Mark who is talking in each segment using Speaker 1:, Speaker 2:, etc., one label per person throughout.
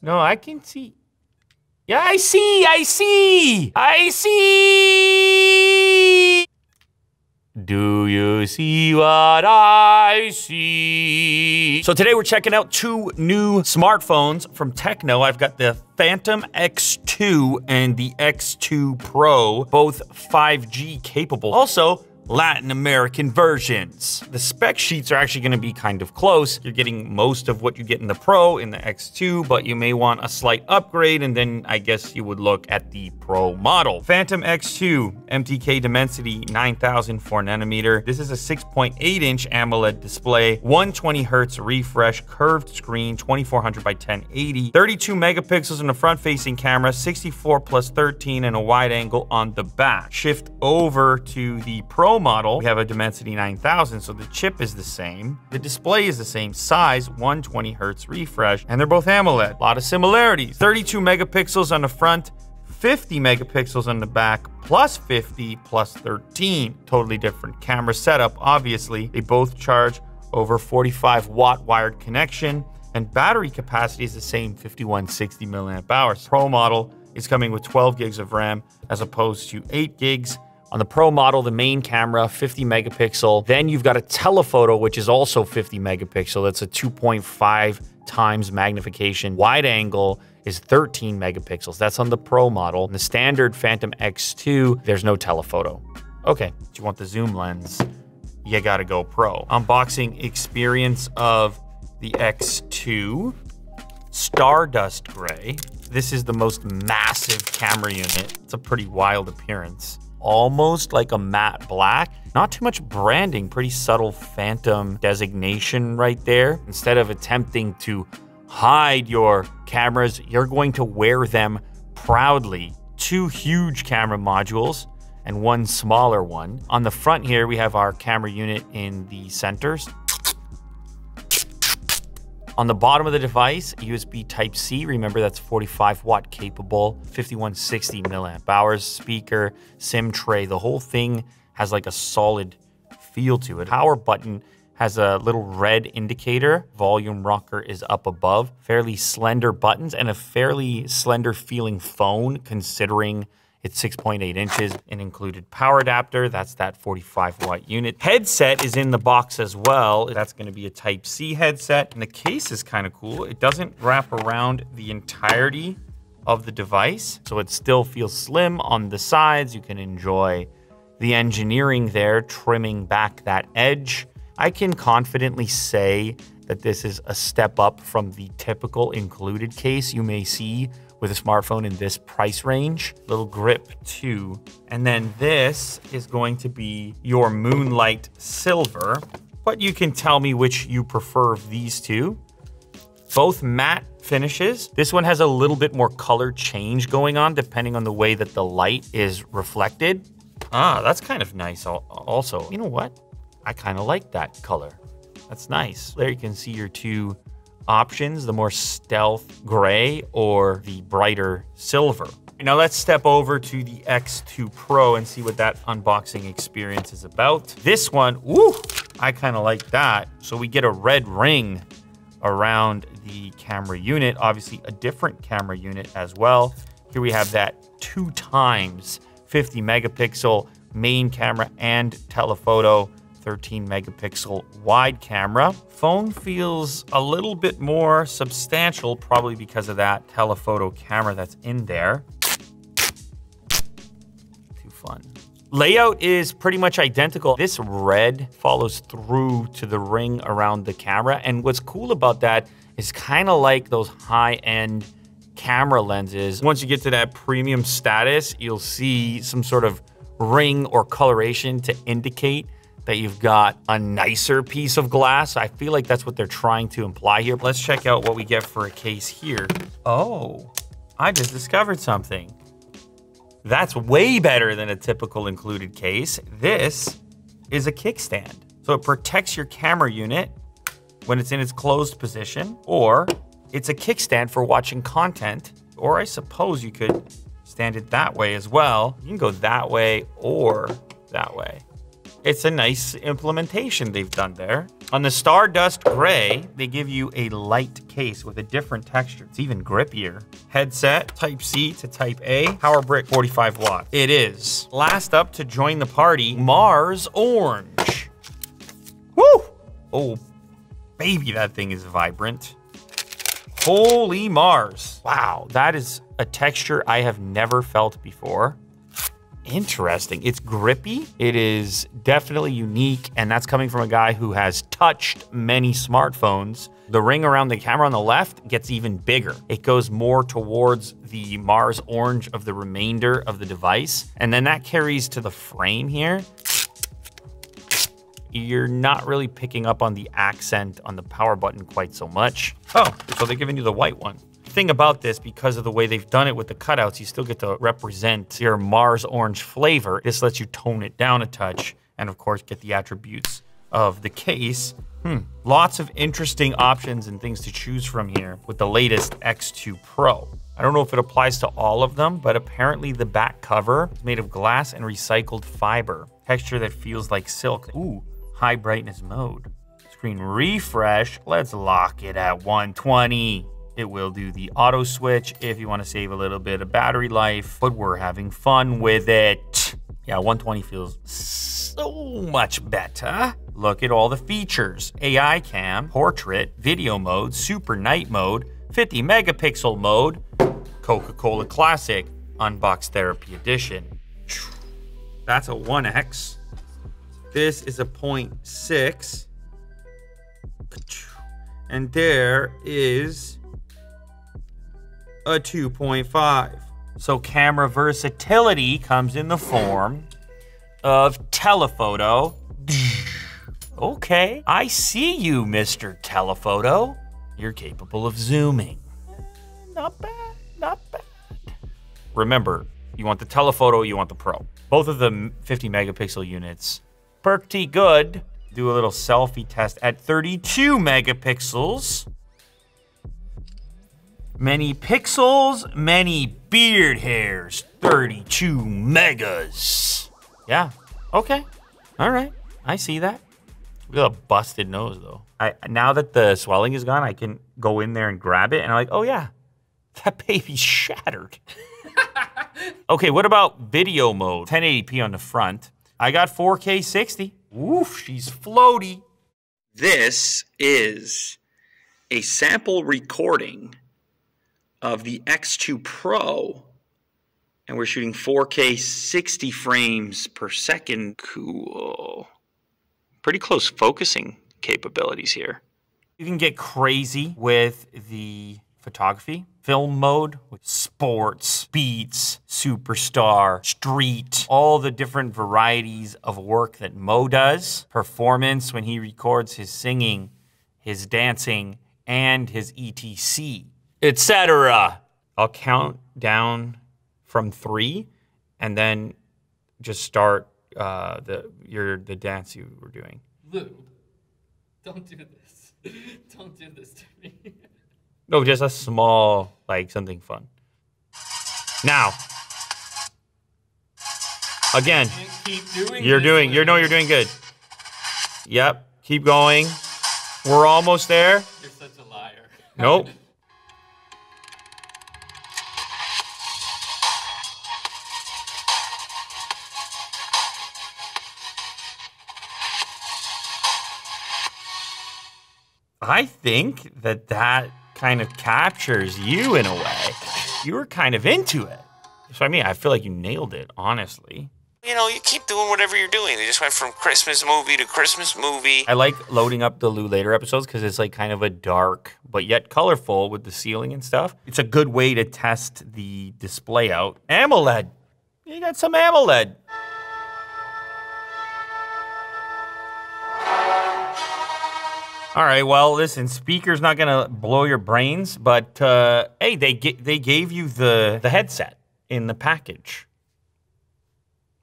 Speaker 1: No, I can see. Yeah, I see. Do you see what I see? So today we're checking out two new smartphones from Tecno. I've got the Phantom X2 and the X2 Pro, both 5G capable. Also, Latin American versions. The spec sheets are actually gonna be kind of close. You're getting most of what you get in the Pro in the X2, but you may want a slight upgrade, and then I guess you would look at the Pro model. Phantom X2, MTK Dimensity 9000 4nm. This is a 6.8-inch AMOLED display, 120 Hz refresh, curved screen, 2400 by 1080, 32 megapixels in the front-facing camera, 64 plus 13, and a wide angle on the back. Shift over to the Pro model, we have a Dimensity 9000, so the chip is the same. The display is the same size, 120 Hz refresh, and they're both AMOLED. A lot of similarities. 32 megapixels on the front, 50 megapixels on the back, plus 50, plus 13. Totally different camera setup, obviously. They both charge over 45-watt wired connection, and battery capacity is the same, 5160 milliamp hours. Pro model is coming with 12 gigs of RAM as opposed to 8 gigs. On the Pro model, the main camera, 50 megapixel. Then you've got a telephoto, which is also 50 megapixel. That's a 2.5 times magnification. Wide angle is 13 megapixels. That's on the Pro model. In the standard Phantom X2, there's no telephoto. Okay, if you want the zoom lens, you gotta go Pro. Unboxing experience of the X2. Stardust Gray. This is the most massive camera unit. It's a pretty wild appearance. Almost like a matte black. Not too much branding, pretty subtle Phantom designation right there. Instead of attempting to hide your cameras, you're going to wear them proudly. Two huge camera modules and one smaller one. On the front here, we have our camera unit in the centers. On the bottom of the device, USB Type-C, remember that's 45-watt capable, 5160 milliamp hours, speaker, SIM tray. The whole thing has like a solid feel to it. Power button has a little red indicator. Volume rocker is up above. Fairly slender buttons and a fairly slender feeling phone considering it's 6.8 inches. An included power adapter, that's that 45-watt unit. Headset is in the box as well. That's gonna be a Type-C headset. And the case is kind of cool. It doesn't wrap around the entirety of the device, so it still feels slim on the sides. You can enjoy the engineering there, trimming back that edge. I can confidently say that this is a step up from the typical included case you may see with a smartphone in this price range. Little grip too. And then this is going to be your Moonlight Silver, but you can tell me which you prefer of these two. Both matte finishes. This one has a little bit more color change going on depending on the way that the light is reflected. Ah, that's kind of nice also. You know what? I kind of like that color. That's nice. There you can see your two options, the more stealth gray or the brighter silver. Now let's step over to the X2 Pro and see what that unboxing experience is about. This one, woo, I kind of like that. So we get a red ring around the camera unit, obviously a different camera unit as well. Here we have that 2 times 50 megapixel main camera and telephoto, 13 megapixel wide camera. Phone feels a little bit more substantial, probably because of that telephoto camera that's in there. Too fun. Layout is pretty much identical. This red follows through to the ring around the camera. And what's cool about that is kind of like those high-end camera lenses. Once you get to that premium status, you'll see some sort of ring or coloration to indicate that you've got a nicer piece of glass. I feel like that's what they're trying to imply here. Let's check out what we get for a case here. Oh, I just discovered something. That's way better than a typical included case. This is a kickstand. So it protects your camera unit when it's in its closed position, or it's a kickstand for watching content, or I suppose you could stand it that way as well. You can go that way or that way. It's a nice implementation they've done there. On the Stardust Gray, they give you a light case with a different texture. It's even grippier. Headset, Type-C to Type-A, power brick, 45 watts. It is. Last up to join the party, Mars Orange. Woo! Oh, baby, that thing is vibrant. Holy Mars. Wow, that is a texture I have never felt before. Interesting. It's grippy. It is definitely unique, and that's coming from a guy who has touched many smartphones. The ring around the camera on the left gets even bigger. It goes more towards the Mars Orange of the remainder of the device, and then that carries to the frame here. You're not really picking up on the accent on the power button quite so much. Oh, so they're giving you the white one. Thing about this, because of the way they've done it with the cutouts, you still get to represent your Mars Orange flavor. This lets you tone it down a touch and of course get the attributes of the case. Lots of interesting options and things to choose from here with the latest X2 Pro. I don't know if it applies to all of them, but apparently the back cover is made of glass and recycled fiber. Texture that feels like silk. Ooh, high brightness mode. Screen refresh, let's lock it at 120. It will do the auto switch if you want to save a little bit of battery life, but we're having fun with it. Yeah, 120 feels so much better. Look at all the features. AI cam, portrait, video mode, super night mode, 50 megapixel mode, Coca-Cola Classic, Unbox Therapy Edition. That's a 1X. This is a 0.6. And there is a 2.5. So camera versatility comes in the form of telephoto. Okay, I see you, Mr. Telephoto. You're capable of zooming. Not bad, not bad. Remember, you want the telephoto, you want the Pro. Both of the 50 megapixel units, pretty good. Do a little selfie test at 32 megapixels. Many pixels, many beard hairs, 32 megas. Yeah, okay, all right, I see that. Look at a busted nose though. Now that the swelling is gone, I can go in there and grab it and I'm like, oh yeah, that baby's shattered. Okay, what about video mode? 1080p on the front. I got 4K 60. Woof, she's floaty. This is a sample recording of the X2 Pro, and we're shooting 4K 60 frames per second. Cool. Pretty close focusing capabilities here. You can get crazy with the photography. Film mode with sports, beats, superstar, street, all the different varieties of work that Mo does. Performance when he records his singing, his dancing, and his ETC, etc. I'll count down from 3 and then just start the dance you were doing.
Speaker 2: Lou, don't do this. Don't do this to me.
Speaker 1: No, just a small, like something fun. Now, again,
Speaker 2: Keep doing
Speaker 1: you're doing good. Yep, keep going. We're almost there.
Speaker 2: You're such a liar.
Speaker 1: Nope. I think that kind of captures you in a way. You were kind of into it. So I mean, I feel like you nailed it, honestly.
Speaker 3: You know, you keep doing whatever you're doing. They just went from Christmas movie to Christmas movie.
Speaker 1: I like loading up the Lou Later episodes because it's like kind of a dark, but yet colorful with the ceiling and stuff. It's a good way to test the display out. AMOLED. You got some AMOLED. All right, well, listen, speaker's not gonna blow your brains, but hey, they gave you the headset in the package.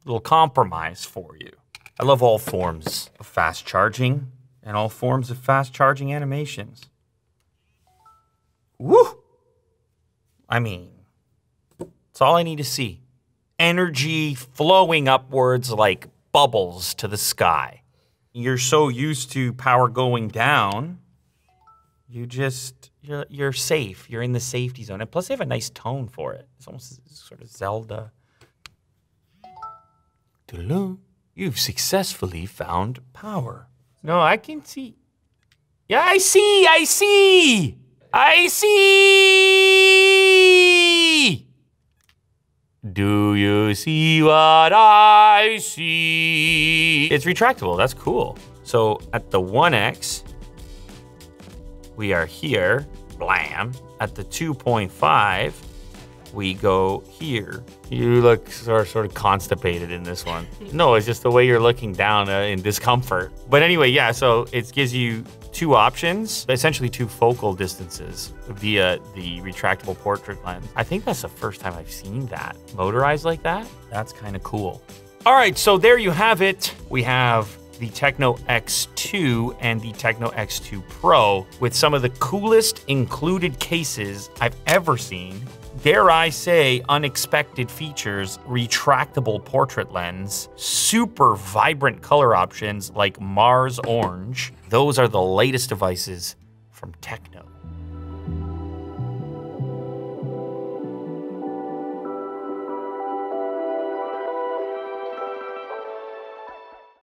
Speaker 1: Little compromise for you. I love all forms of fast charging and all forms of fast charging animations. Woo! I mean, it's all I need to see. Energy flowing upwards like bubbles to the sky. You're so used to power going down, you're safe. You're in the safety zone. And plus, they have a nice tone for it. It's almost sort of Zelda. You've successfully found power. No, I can see. Yeah, I see. Do you see what I see? It's retractable, that's cool. So at the 1X, we are here, blam. At the 2.5, we go here. You look sort of constipated in this one. No, it's just the way you're looking down in discomfort. But anyway, yeah, so it gives you two options, essentially two focal distances via the retractable portrait lens. I think that's the first time I've seen that motorized like that. That's kind of cool. All right, so there you have it. We have the Tekno X2 and the Tekno X2 Pro with some of the coolest included cases I've ever seen. Dare I say, unexpected features, retractable portrait lens, super vibrant color options like Mars Orange. Those are the latest devices from Tekno.